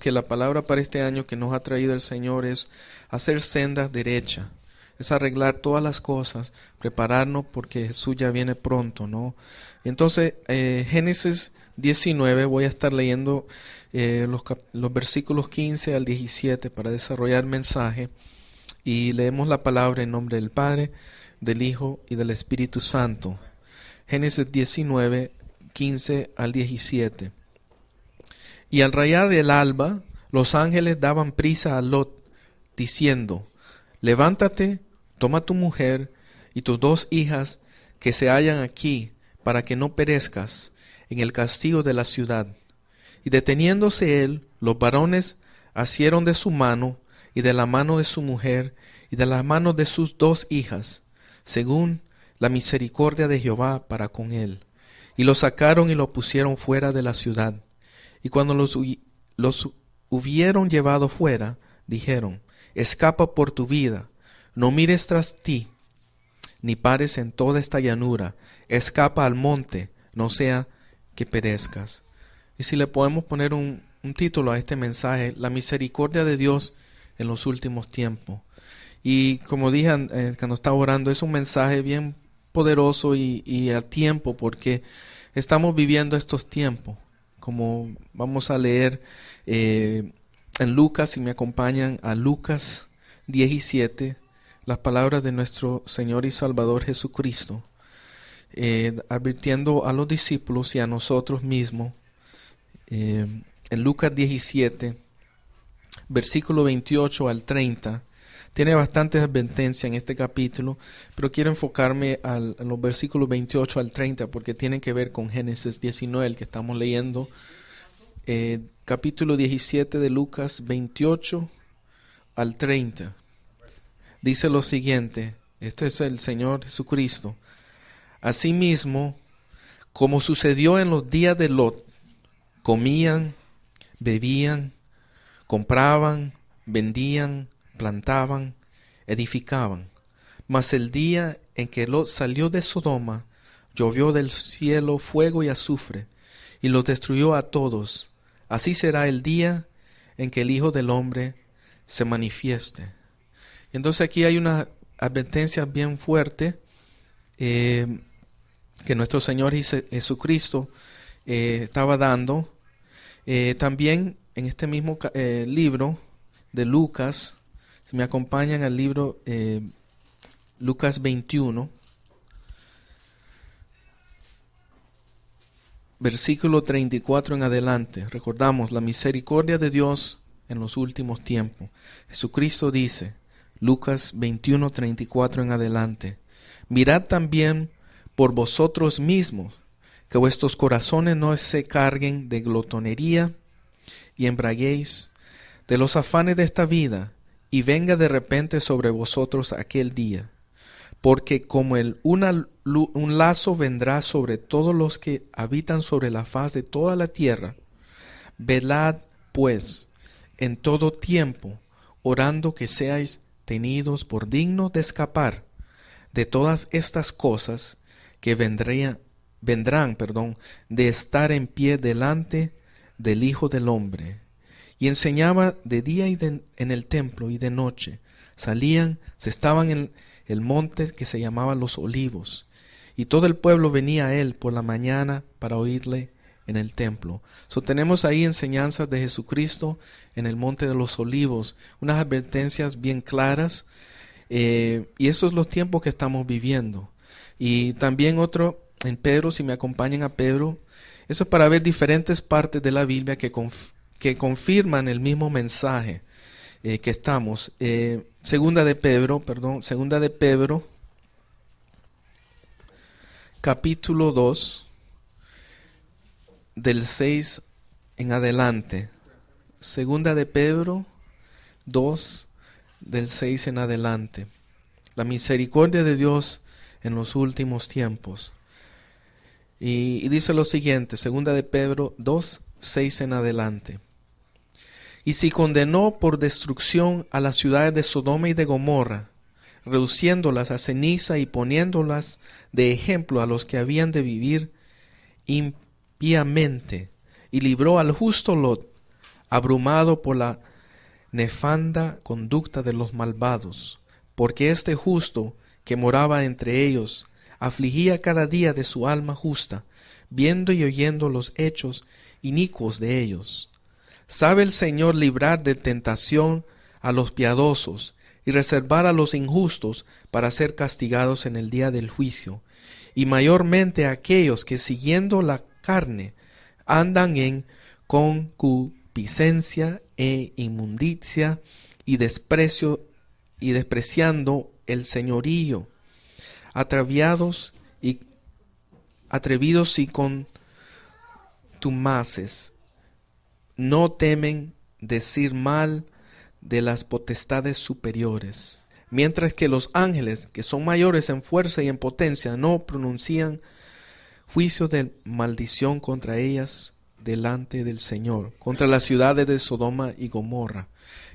que la palabra para este año que nos ha traído el Señor es hacer sendas derechas, es arreglar todas las cosas, prepararnos porque Jesús ya viene pronto, ¿no? Entonces, Génesis 19, voy a estar leyendo los versículos 15 al 17 para desarrollar el mensaje, y leemos la palabra en nombre del Padre, del Hijo y del Espíritu Santo. Génesis 19, 15 al 17. Y al rayar el alba, los ángeles daban prisa a Lot, diciendo: levántate, toma tu mujer y tus 2 hijas que se hallan aquí, para que no perezcas en el castigo de la ciudad. Y deteniéndose él, los varones asieron de su mano, y de la mano de su mujer, y de las manos de sus 2 hijas, según la misericordia de Jehová para con él. Y lo sacaron y lo pusieron fuera de la ciudad. Y cuando los hubieron llevado fuera, dijeron: escapa por tu vida, no mires tras ti, ni pares en toda esta llanura, escapa al monte, no sea que perezcas. Y si le podemos poner un título a este mensaje: la misericordia de Dios en los últimos tiempos. Y como dije cuando estaba orando, es un mensaje bien poderoso y a tiempo, porque estamos viviendo estos tiempos. Como vamos a leer en Lucas, si me acompañan a Lucas 17, las palabras de nuestro Señor y Salvador Jesucristo, advirtiendo a los discípulos y a nosotros mismos. En Lucas 17, versículo 28 al 30, tiene bastantes advertencias en este capítulo, pero quiero enfocarme a los versículos 28 al 30 porque tienen que ver con Génesis 19, el que estamos leyendo. Capítulo 17 de Lucas 28 al 30. Dice lo siguiente, esto es el Señor Jesucristo: asimismo, como sucedió en los días de Lot, comían, bebían, compraban, vendían, plantaban, edificaban. Mas el día en que Lot salió de Sodoma, llovió del cielo fuego y azufre, y los destruyó a todos. Así será el día en que el Hijo del Hombre se manifieste. Entonces aquí hay una advertencia bien fuerte que nuestro Señor Jesucristo estaba dando. También en este mismo libro de Lucas, si me acompañan al libro Lucas 21, versículo 34 en adelante. Recordamos la misericordia de Dios en los últimos tiempos. Jesucristo dice, Lucas 21, 34 en adelante: mirad también por vosotros mismos, que vuestros corazones no se carguen de glotonería y embraguéis de los afanes de esta vida, y venga de repente sobre vosotros aquel día, porque como un lazo vendrá sobre todos los que habitan sobre la faz de toda la tierra. Velad pues en todo tiempo, orando que seáis tenidos por dignos de escapar de todas estas cosas que vendrán de estar en pie delante del Hijo del Hombre. Y enseñaba de día en el templo, y de noche salían, se estaban en el monte que se llamaba Los Olivos, y todo el pueblo venía a él por la mañana para oírle en el templo. Tenemos ahí enseñanzas de Jesucristo en el monte de los Olivos, unas advertencias bien claras, y esos son los tiempos que estamos viviendo. Y también otro en Pedro, si me acompañan a Pedro, eso es para ver diferentes partes de la Biblia que confirman el mismo mensaje que estamos. Segunda de Pedro, capítulo 2, del 6 en adelante. Segunda de Pedro 2, del 6 en adelante. La misericordia de Dios en los últimos tiempos. Y dice lo siguiente, segunda de Pedro 2, 6 en adelante: y si condenó por destrucción a las ciudades de Sodoma y de Gomorra, reduciéndolas a ceniza y poniéndolas de ejemplo a los que habían de vivir impíamente, y libró al justo Lot, abrumado por la nefanda conducta de los malvados, porque este justo que moraba entre ellos afligía cada día de su alma justa, viendo y oyendo los hechos inicuos de ellos. Sabe el Señor librar de tentación a los piadosos y reservar a los injustos para ser castigados en el día del juicio, y mayormente a aquellos que siguiendo la carne andan en concupiscencia e inmundicia y desprecio y despreciando el señorío, atrevidos y contumaces, no temen decir mal de las potestades superiores, mientras que los ángeles, que son mayores en fuerza y en potencia, no pronuncian juicio de maldición contra ellas delante del Señor, contra las ciudades de Sodoma y Gomorra.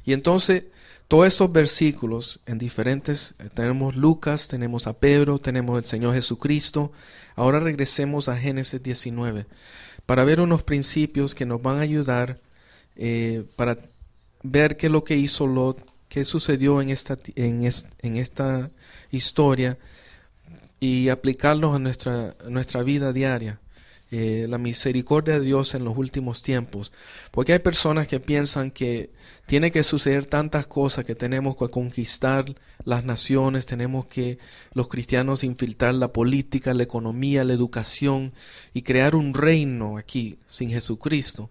Y entonces, todos estos versículos en diferentes, tenemos Lucas, tenemos a Pedro, tenemos el Señor Jesucristo. Ahora regresemos a Génesis 19 para ver unos principios que nos van a ayudar para ver qué es lo que hizo Lot, qué sucedió en esta historia y aplicarlos a nuestra vida diaria. La misericordia de Dios en los últimos tiempos, porque hay personas que piensan que tiene que suceder tantas cosas, que tenemos que conquistar las naciones, tenemos que los cristianos infiltrar la política, la economía, la educación y crear un reino aquí sin Jesucristo.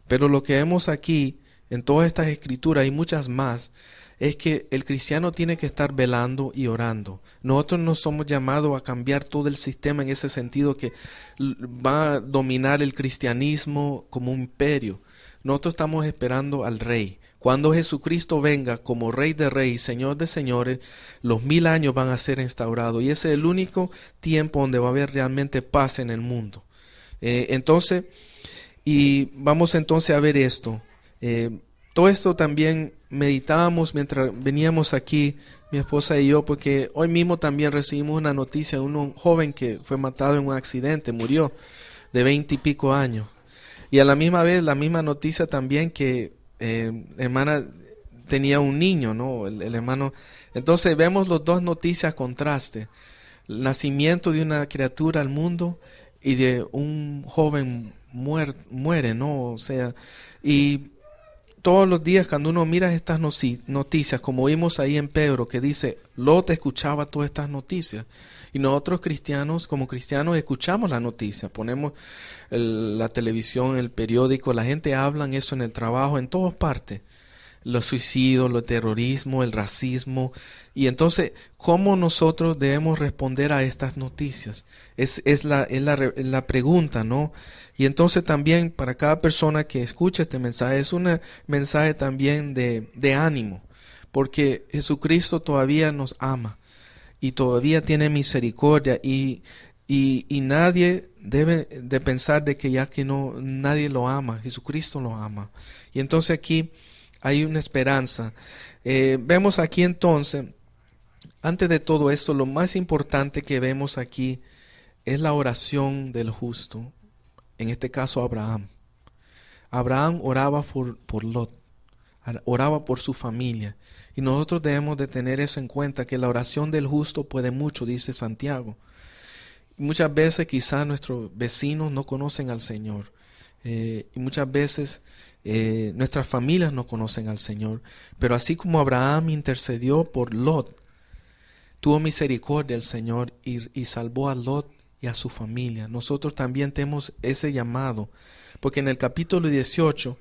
Pero lo que vemos aquí en todas estas escrituras y muchas más es que el cristiano tiene que estar velando y orando. Nosotros no somos llamados a cambiar todo el sistema en ese sentido que va a dominar el cristianismo como un imperio. Nosotros estamos esperando al Rey. Cuando Jesucristo venga como Rey de Reyes, Señor de Señores, los 1000 años van a ser instaurados. Y ese es el único tiempo donde va a haber realmente paz en el mundo. Y vamos entonces a ver esto. Todo esto también meditábamos mientras veníamos aquí, mi esposa y yo, porque hoy mismo también recibimos una noticia de un joven que fue matado en un accidente, murió de 20 y pico años. Y a la misma vez, la misma noticia también que hermana tenía un niño, ¿no? El hermano. Entonces vemos las dos noticias contraste. El nacimiento de una criatura al mundo y de un joven muere, ¿no? O sea, y todos los días cuando uno mira estas noticias, como vimos ahí en Pedro, que dice, Lot escuchaba todas estas noticias. Y nosotros cristianos, como cristianos, escuchamos la noticia. Ponemos la televisión, el periódico, la gente habla en eso en el trabajo, en todas partes. Los suicidios, el terrorismo, el racismo. Y entonces, ¿cómo nosotros debemos responder a estas noticias? Es la pregunta, ¿no? Y entonces también para cada persona que escucha este mensaje, es un mensaje también de ánimo. Porque Jesucristo todavía nos ama y todavía tiene misericordia y nadie debe de pensar de que ya que no, nadie lo ama, Jesucristo lo ama. Y entonces aquí hay una esperanza. Vemos aquí entonces, antes de todo esto, lo más importante que vemos aquí es la oración del justo, en este caso Abraham. Abraham oraba por Lot, oraba por su familia. Y nosotros debemos de tener eso en cuenta, que la oración del justo puede mucho, dice Santiago. Muchas veces quizás nuestros vecinos no conocen al Señor. Y muchas veces nuestras familias no conocen al Señor. Pero así como Abraham intercedió por Lot, tuvo misericordia el Señor y salvó a Lot y a su familia. Nosotros también tenemos ese llamado. Porque en el capítulo 18,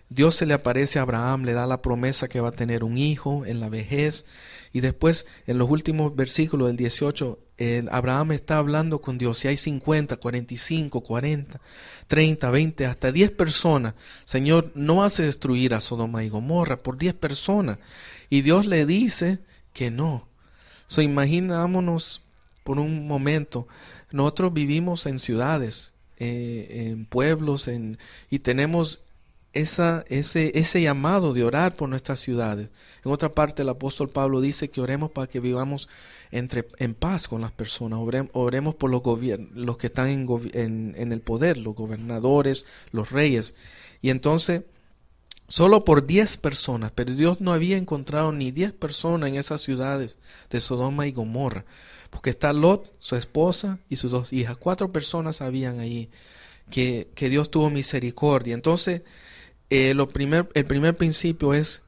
Dios se le aparece a Abraham, le da la promesa que va a tener un hijo en la vejez. Y después, en los últimos versículos del 18, Abraham está hablando con Dios. Y hay 50, 45, 40, 30, 20, hasta 10 personas. Señor, no hace destruir a Sodoma y Gomorra por 10 personas. Y Dios le dice que no. Imaginámonos por un momento, nosotros vivimos en ciudades, en pueblos, y tenemos ese llamado de orar por nuestras ciudades. En otra parte el apóstol Pablo dice que oremos para que vivamos en paz con las personas. Oremos por los que están en el poder, los gobernadores, los reyes. Y entonces solo por 10 personas, pero Dios no había encontrado ni 10 personas en esas ciudades de Sodoma y Gomorra, porque está Lot, su esposa y sus 2 hijas. 4 personas habían ahí que Dios tuvo misericordia. Entonces, el primer principio es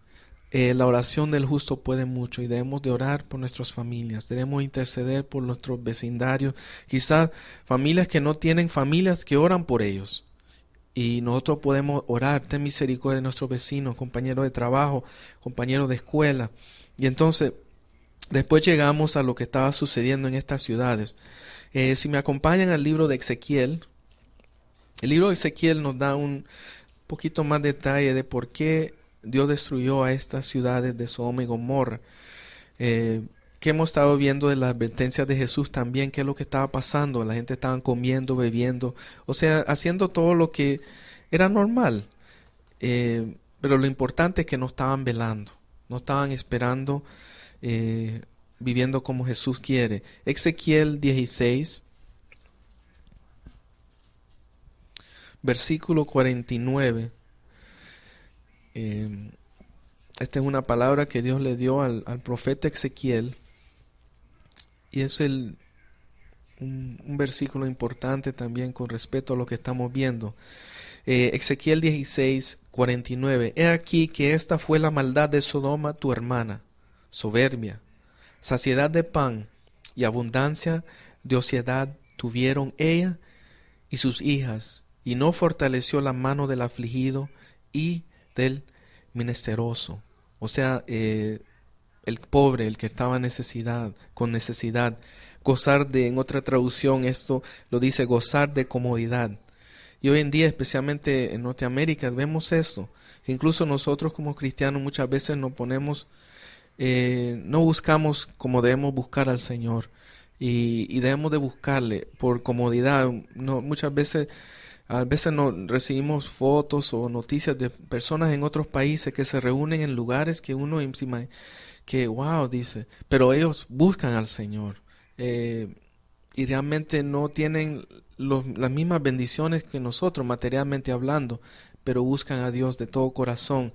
la oración del justo puede mucho, y debemos de orar por nuestras familias, debemos interceder por nuestros vecindarios, quizás familias que no tienen familias que oran por ellos. Y nosotros podemos orar, ten misericordia de nuestros vecinos, compañeros de trabajo, compañeros de escuela. Y entonces, después llegamos a lo que estaba sucediendo en estas ciudades. Si me acompañan al libro de Ezequiel, el libro de Ezequiel nos da un poquito más detalle de por qué Dios destruyó a estas ciudades de Sodoma y Gomorra. Que hemos estado viendo de las advertencias de Jesús también, qué es lo que estaba pasando. La gente estaba comiendo, bebiendo, o sea, haciendo todo lo que era normal. Pero lo importante es que no estaban velando, no estaban esperando, viviendo como Jesús quiere. Ezequiel 16, versículo 49. Esta es una palabra que Dios le dio al profeta Ezequiel. Y es un versículo importante también con respecto a lo que estamos viendo. Ezequiel 16, 49. He aquí que esta fue la maldad de Sodoma, tu hermana, soberbia, saciedad de pan y abundancia de ociedad tuvieron ella y sus hijas, y no fortaleció la mano del afligido y del menesteroso. O sea, el pobre, el que estaba con necesidad, gozar de, en otra traducción esto lo dice, gozar de comodidad. Y hoy en día, especialmente en Norteamérica, vemos esto. Incluso nosotros como cristianos muchas veces nos ponemos, no buscamos como debemos buscar al Señor. Y debemos de buscarle por comodidad. No, muchas veces, a veces recibimos fotos o noticias de personas en otros países que se reúnen en lugares que uno encima que wow, dice, pero ellos buscan al Señor, y realmente no tienen las mismas bendiciones que nosotros materialmente hablando, pero buscan a Dios de todo corazón.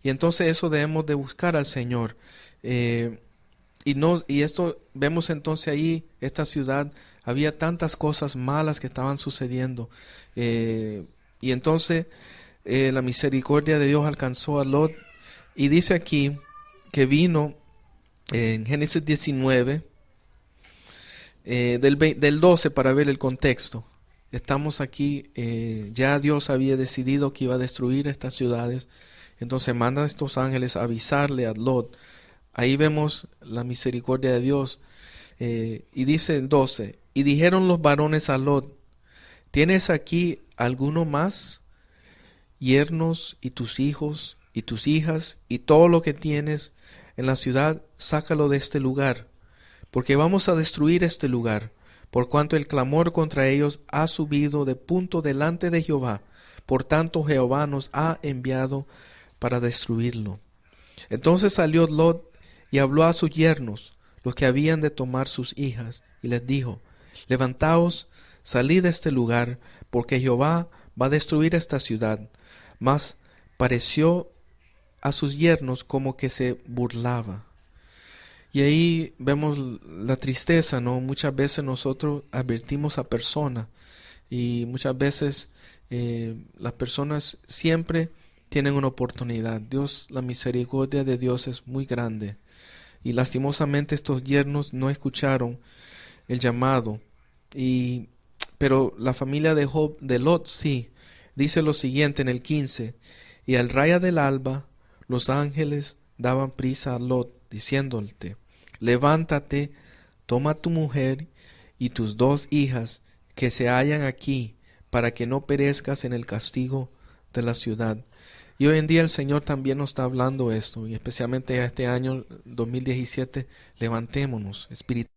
Y entonces eso debemos de buscar al Señor. Y esto vemos entonces ahí, esta ciudad, había tantas cosas malas que estaban sucediendo. Y entonces la misericordia de Dios alcanzó a Lot. Y dice aquí que vino en Génesis 19, del 12 para ver el contexto. Estamos aquí, ya Dios había decidido que iba a destruir estas ciudades. Entonces manda a estos ángeles a avisarle a Lot. Ahí vemos la misericordia de Dios. Y dice el 12, y dijeron los varones a Lot, ¿tienes aquí alguno más? Yernos y tus hijos y tus hijas y todo lo que tienes en la ciudad, sácalo de este lugar, porque vamos a destruir este lugar, por cuanto el clamor contra ellos ha subido de punto delante de Jehová. Por tanto Jehová nos ha enviado para destruirlo. Entonces salió Lot y habló a sus yernos, los que habían de tomar sus hijas, y les dijo, levantaos, salid de este lugar, porque Jehová va a destruir esta ciudad. Mas pareció a sus yernos como que se burlaba. Y ahí vemos la tristeza, ¿no? Muchas veces nosotros advertimos a personas, y muchas veces las personas siempre tienen una oportunidad. La misericordia de Dios es muy grande. Y lastimosamente estos yernos no escucharon el llamado. Pero la familia de Lot sí. Dice lo siguiente en el 15. Y al raya del alba, los ángeles daban prisa a Lot, diciéndole, levántate, toma tu mujer y tus 2 hijas que se hallan aquí, para que no perezcas en el castigo de la ciudad. Y hoy en día el Señor también nos está hablando esto, y especialmente este año 2017, levantémonos espiritualmente.